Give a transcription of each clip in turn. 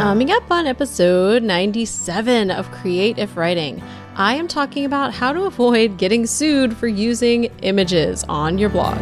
Coming up on episode 97 of Creative Writing, I am talking about how to avoid getting sued for using images on your blog.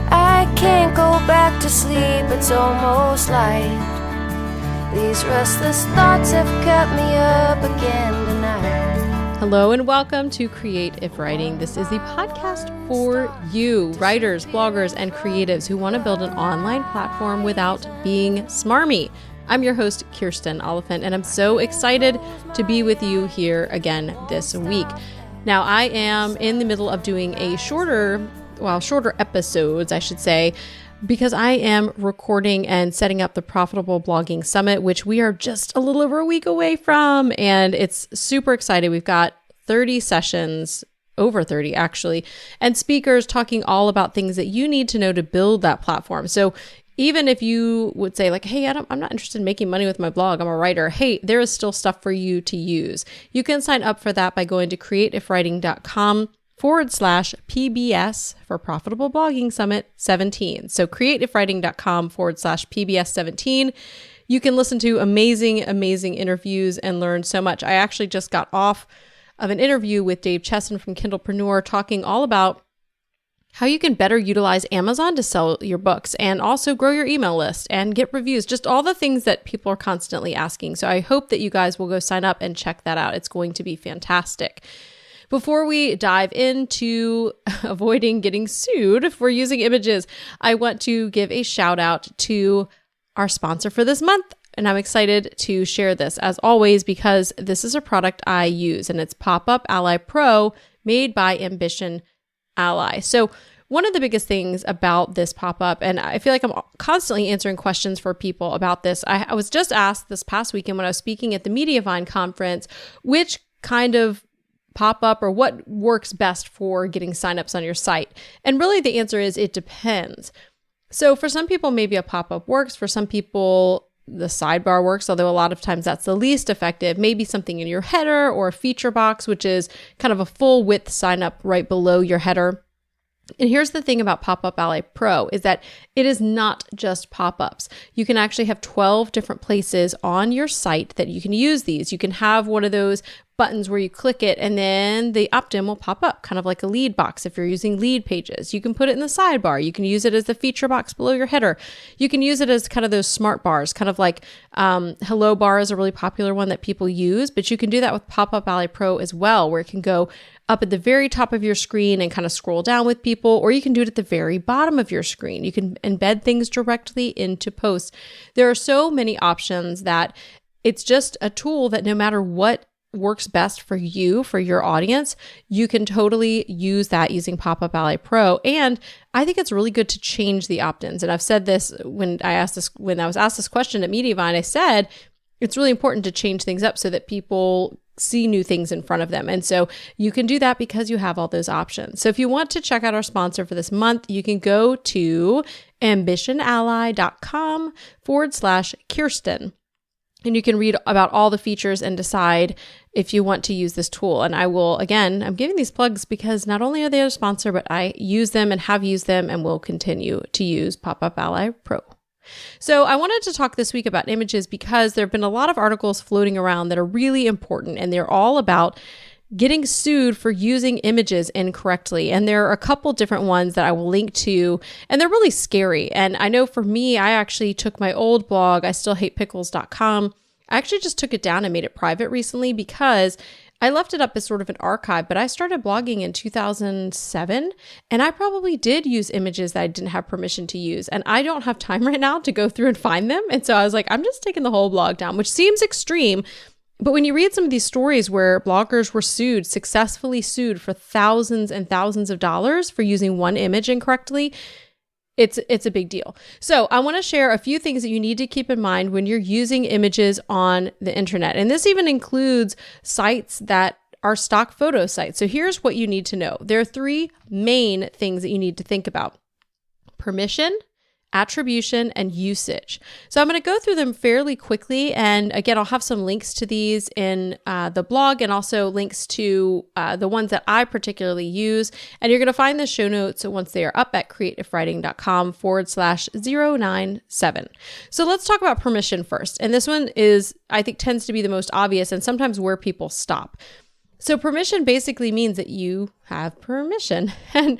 I can't go back to sleep, it's almost light. These restless thoughts have kept me up again tonight. Hello and welcome to Creative Writing. This is the podcast for you, writers, bloggers, and creatives who want to build an online platform without being smarmy. I'm your host, Kirsten Oliphant, and I'm so excited to be with you here again this week. Now, I am in the middle of doing a shorter episodes, I should say, because I am recording and setting up the Profitable Blogging Summit, which we are just a little over a week away from, and it's super exciting. We've got 30 sessions, over 30 actually, and speakers talking all about things that you need to know to build that platform. So even if you would say like, hey, I'm not interested in making money with my blog, I'm a writer. Hey, there is still stuff for you to use. You can sign up for that by going to creativewriting.com/PBS for Profitable Blogging Summit 17. So creativewriting.com/PBS 17. You can listen to amazing interviews and learn so much. I actually just got off of an interview with Dave Chesson from Kindlepreneur talking all about how you can better utilize Amazon to sell your books and also grow your email list and get reviews, just all the things that people are constantly asking. So I hope that you guys will go sign up and check that out. It's going to be fantastic. Before we dive into avoiding getting sued for using images, I want to give a shout out to our sponsor for this month. And I'm excited to share this as always because this is a product I use and it's Pop-Up Ally Pro made by Ambition Ally. So one of the biggest things about this pop-up, and I feel like I'm constantly answering questions for people about this. I was just asked this past weekend when I was speaking at the Mediavine conference, which kind of pop-up or what works best for getting signups on your site. And really the answer is it depends. So for some people, maybe a pop-up works. For some people, the sidebar works, although a lot of times that's the least effective. Maybe something in your header or a feature box, which is kind of a full width sign up right below your header. And here's the thing about Pop-Up Ally Pro is that it is not just pop-ups. You can actually have 12 different places on your site that you can use these. You can have one of those buttons where you click it and then the opt-in will pop up, kind of like a lead box if you're using lead pages. You can put it in the sidebar. You can use it as the feature box below your header. You can use it as kind of those smart bars, kind of like Hello Bar is a really popular one that people use, but you can do that with Pop-Up Ally Pro as well, where it can go up at the very top of your screen and kind of scroll down with people, or you can do it at the very bottom of your screen. You can embed things directly into posts. There are so many options that it's just a tool that no matter what works best for you, for your audience, you can totally use that using Pop-Up Ally Pro. And I think it's really good to change the opt-ins. And I've said this when I was asked this question at Mediavine, I said, it's really important to change things up so that people see new things in front of them. And so you can do that because you have all those options. So if you want to check out our sponsor for this month, you can go to ambitionally.com/Kirsten. And you can read about all the features and decide if you want to use this tool. And I will, again, I'm giving these plugs because not only are they a sponsor, but I use them and have used them and will continue to use Pop-Up Ally Pro. So I wanted to talk this week about images because there have been a lot of articles floating around that are really important, and they're all about getting sued for using images incorrectly. And there are a couple different ones that I will link to, and they're really scary. And I know for me, I actually took my old blog, IstillHatePickles.com. I actually just took it down and made it private recently because I left it up as sort of an archive, but I started blogging in 2007, and I probably did use images that I didn't have permission to use. And I don't have time right now to go through and find them. And so I was like, I'm just taking the whole blog down, which seems extreme. But when you read some of these stories where bloggers were successfully sued for thousands and thousands of dollars for using one image incorrectly, it's a big deal. So I want to share a few things that you need to keep in mind when you're using images on the internet. And this even includes sites that are stock photo sites. So here's what you need to know. There are three main things that you need to think about: permission, attribution, and usage. So I'm going to go through them fairly quickly. And again, I'll have some links to these in the blog and also links to the ones that I particularly use. And you're going to find the show notes once they are up at creativewriting.com/097. So let's talk about permission first. And this one is, I think, tends to be the most obvious and sometimes where people stop. So permission basically means that you have permission. And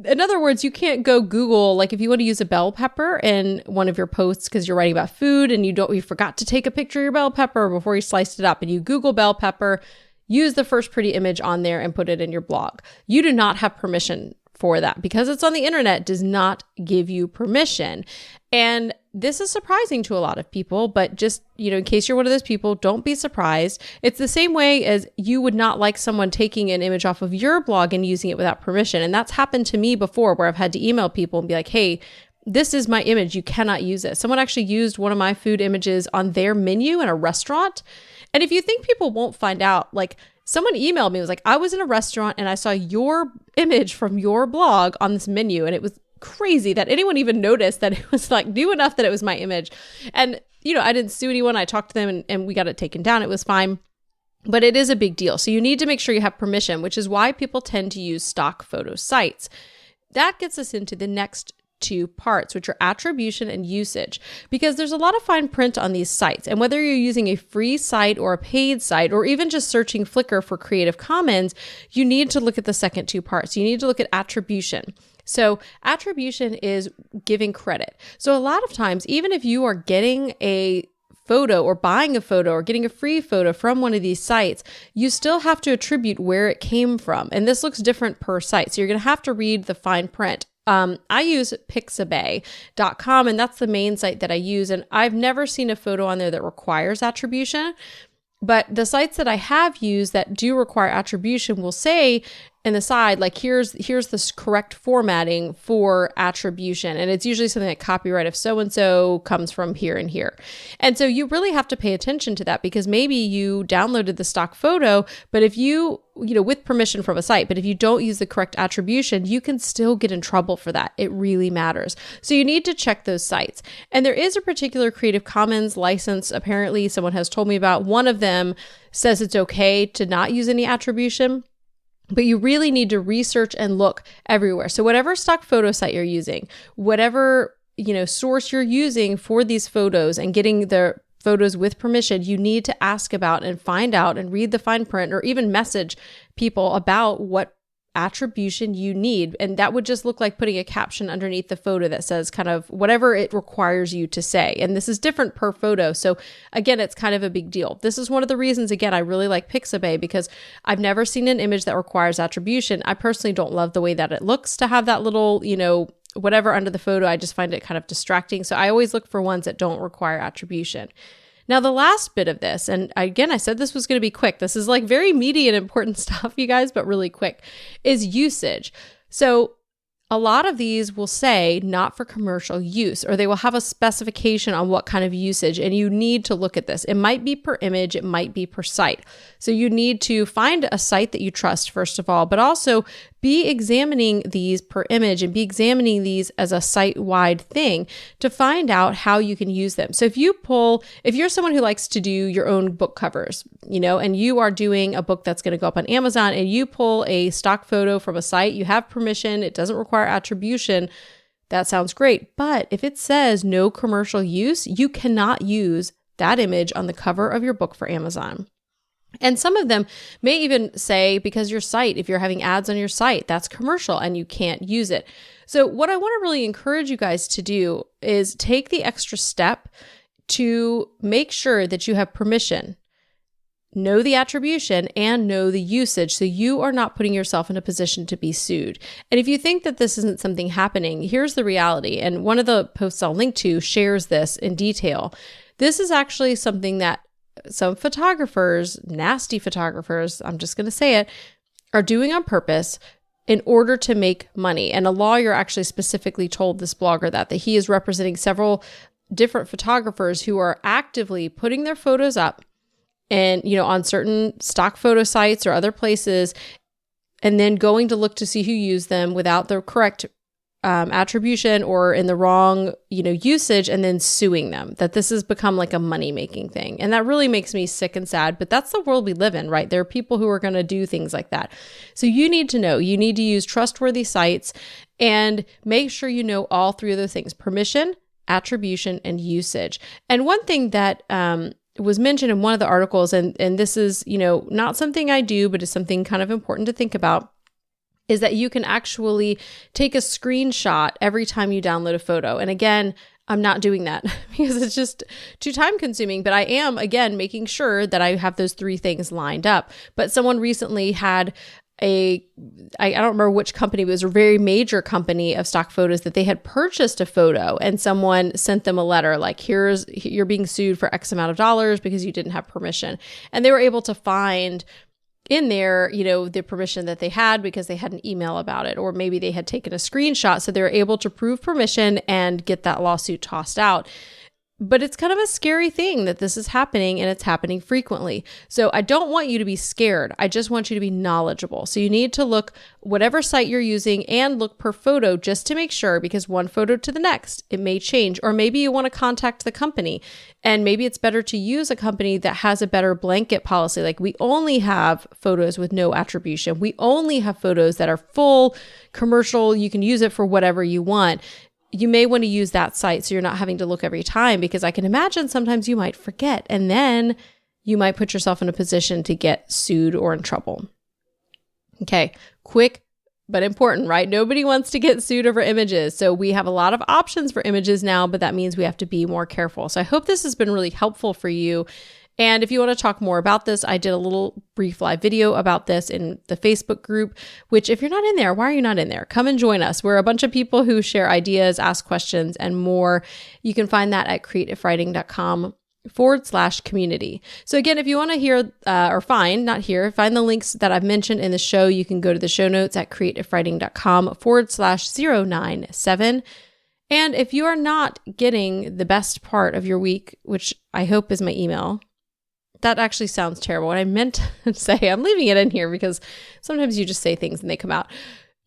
in other words, you can't go Google, like if you want to use a bell pepper in one of your posts because you're writing about food and you forgot to take a picture of your bell pepper before you sliced it up, and you Google bell pepper, use the first pretty image on there and put it in your blog. You do not have permission for that because it's on the internet, does not give you permission. And this is surprising to a lot of people, but just, in case you're one of those people, don't be surprised. It's the same way as you would not like someone taking an image off of your blog and using it without permission. And that's happened to me before, where I've had to email people and be like, hey, this is my image. You cannot use it. Someone actually used one of my food images on their menu in a restaurant. And if you think people won't find out, like, someone emailed me, was like, I was in a restaurant and I saw your image from your blog on this menu. And it was crazy that anyone even noticed that it was like new enough that it was my image. And, I didn't sue anyone. I talked to them and we got it taken down. It was fine. But it is a big deal. So you need to make sure you have permission, which is why people tend to use stock photo sites. That gets us into the next two parts, which are attribution and usage, because there's a lot of fine print on these sites. And whether you're using a free site or a paid site, or even just searching Flickr for Creative Commons, you need to look at the second two parts. You need to look at attribution. So attribution is giving credit. So a lot of times, even if you are getting a photo or buying a photo or getting a free photo from one of these sites, you still have to attribute where it came from. And this looks different per site. So you're going to have to read the fine print. I use pixabay.com, and that's the main site that I use. And I've never seen a photo on there that requires attribution. But the sites that I have used that do require attribution will say in the side, like, here's the correct formatting for attribution. And it's usually something like copyright of so-and-so comes from here and here. And so you really have to pay attention to that, because maybe you downloaded the stock photo, but if you with permission from a site, but if you don't use the correct attribution, you can still get in trouble for that. It really matters. So you need to check those sites. And there is a particular Creative Commons license, apparently someone has told me about. One of them says it's okay to not use any attribution, but you really need to research and look everywhere. So whatever stock photo site you're using, whatever, source you're using for these photos and getting the photos with permission, you need to ask about and find out and read the fine print, or even message people about what attribution you need. And that would just look like putting a caption underneath the photo that says kind of whatever it requires you to say. And this is different per photo. So again, it's kind of a big deal. This is one of the reasons, again, I really like Pixabay, because I've never seen an image that requires attribution. I personally don't love the way that it looks to have that little, whatever under the photo. I just find it kind of distracting. So I always look for ones that don't require attribution. Now, the last bit of this, and again, I said this was going to be quick. This is like very meaty and important stuff, you guys, but really quick, is usage. So a lot of these will say not for commercial use, or they will have a specification on what kind of usage, and you need to look at this. It might be per image, it might be per site. So you need to find a site that you trust, first of all, but also be examining these per image and be examining these as a site-wide thing to find out how you can use them. So if you're someone who likes to do your own book covers, and you are doing a book that's going to go up on Amazon, and you pull a stock photo from a site, you have permission, it doesn't require attribution, that sounds great. But if it says no commercial use, you cannot use that image on the cover of your book for Amazon. And some of them may even say, because your site, if you're having ads on your site, that's commercial and you can't use it. So what I want to really encourage you guys to do is take the extra step to make sure that you have permission, know the attribution, and know the usage, so you are not putting yourself in a position to be sued. And if you think that this isn't something happening, here's the reality. And one of the posts I'll link to shares this in detail. This is actually something that some photographers, nasty photographers, I'm just going to say it, are doing on purpose in order to make money. And a lawyer actually specifically told this blogger that he is representing several different photographers who are actively putting their photos up and, on certain stock photo sites or other places, and then going to look to see who used them without the correct attribution or in the wrong, usage, and then suing them, that this has become like a money-making thing. And that really makes me sick and sad, but that's the world we live in, right? There are people who are going to do things like that. So you need to know, you need to use trustworthy sites and make sure you know all three of those things: permission, attribution, and usage. And one thing that was mentioned in one of the articles, and this is, not something I do, but it's something kind of important to think about, is that you can actually take a screenshot every time you download a photo. And again, I'm not doing that because it's just too time consuming, but I am, again, making sure that I have those three things lined up. But someone recently had I don't remember which company, but it was a very major company of stock photos, that they had purchased a photo and someone sent them a letter like, you're being sued for X amount of dollars because you didn't have permission. And they were able to find in there, the permission that they had because they had an email about it, or maybe they had taken a screenshot. So they were able to prove permission and get that lawsuit tossed out. But it's kind of a scary thing that this is happening, and it's happening frequently. So I don't want you to be scared. I just want you to be knowledgeable. So you need to look whatever site you're using and look per photo just to make sure, because one photo to the next, it may change. Or maybe you want to contact the company, and maybe it's better to use a company that has a better blanket policy. Like, we only have photos with no attribution. We only have photos that are full commercial. You can use it for whatever you want. You may want to use that site so you're not having to look every time, because I can imagine sometimes you might forget, and then you might put yourself in a position to get sued or in trouble. Okay, quick but important, right? Nobody wants to get sued over images. So we have a lot of options for images now, but that means we have to be more careful. So I hope this has been really helpful for you. And if you want to talk more about this, I did a little brief live video about this in the Facebook group, which, if you're not in there, why are you not in there? Come and join us. We're a bunch of people who share ideas, ask questions, and more. You can find that at creativewriting.com/community. So again, if you want to hear find the links that I've mentioned in the show, you can go to the show notes at creativewriting.com/097. And if you are not getting the best part of your week, which I hope is my email, that actually sounds terrible. What I meant to say, I'm leaving it in here because sometimes you just say things and they come out.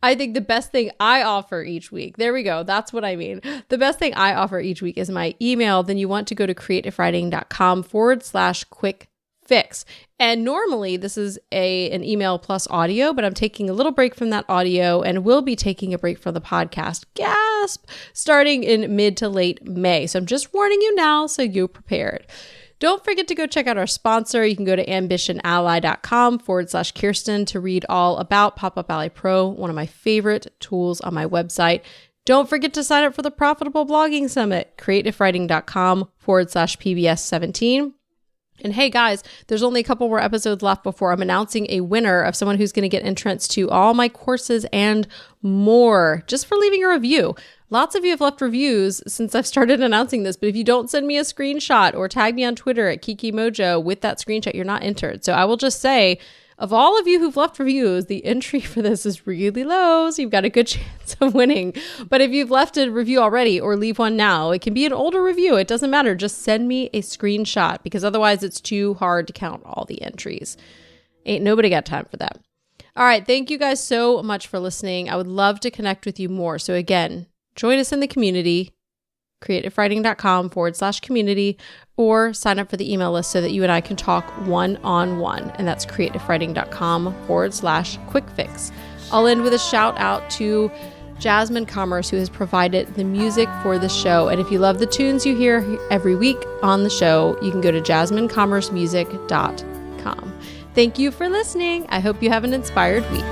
I think the best thing I offer each week, there we go, that's what I mean. The best thing I offer each week is my email. Then you want to go to creativewriting.com/quick fix. And normally this is an email plus audio, but I'm taking a little break from that audio and will be taking a break from the podcast, gasp, starting in mid to late May. So I'm just warning you now so you're prepared. Don't forget to go check out our sponsor. You can go to ambitionally.com/Kirsten to read all about Pop-Up Ally Pro, one of my favorite tools on my website. Don't forget to sign up for the Profitable Blogging Summit, creativewriting.com/PBS17. And hey guys, there's only a couple more episodes left before I'm announcing a winner of someone who's going to get entrance to all my courses and more, just for leaving a review. Lots of you have left reviews since I've started announcing this, but if you don't send me a screenshot or tag me on Twitter at KikiMojo with that screenshot, you're not entered. So I will just say, of all of you who've left reviews, the entry for this is really low, so you've got a good chance of winning. But if you've left a review already or leave one now, it can be an older review. It doesn't matter. Just send me a screenshot, because otherwise it's too hard to count all the entries. Ain't nobody got time for that. All right. Thank you guys so much for listening. I would love to connect with you more. So again, join us in the community, creativewriting.com/community, or sign up for the email list so that you and I can talk one-on-one. And that's creativewriting.com/quick fix. I'll end with a shout out to Jasmine Commerce, who has provided the music for the show. And if you love the tunes you hear every week on the show, you can go to jasminecommercemusic.com. Thank you for listening. I hope you have an inspired week.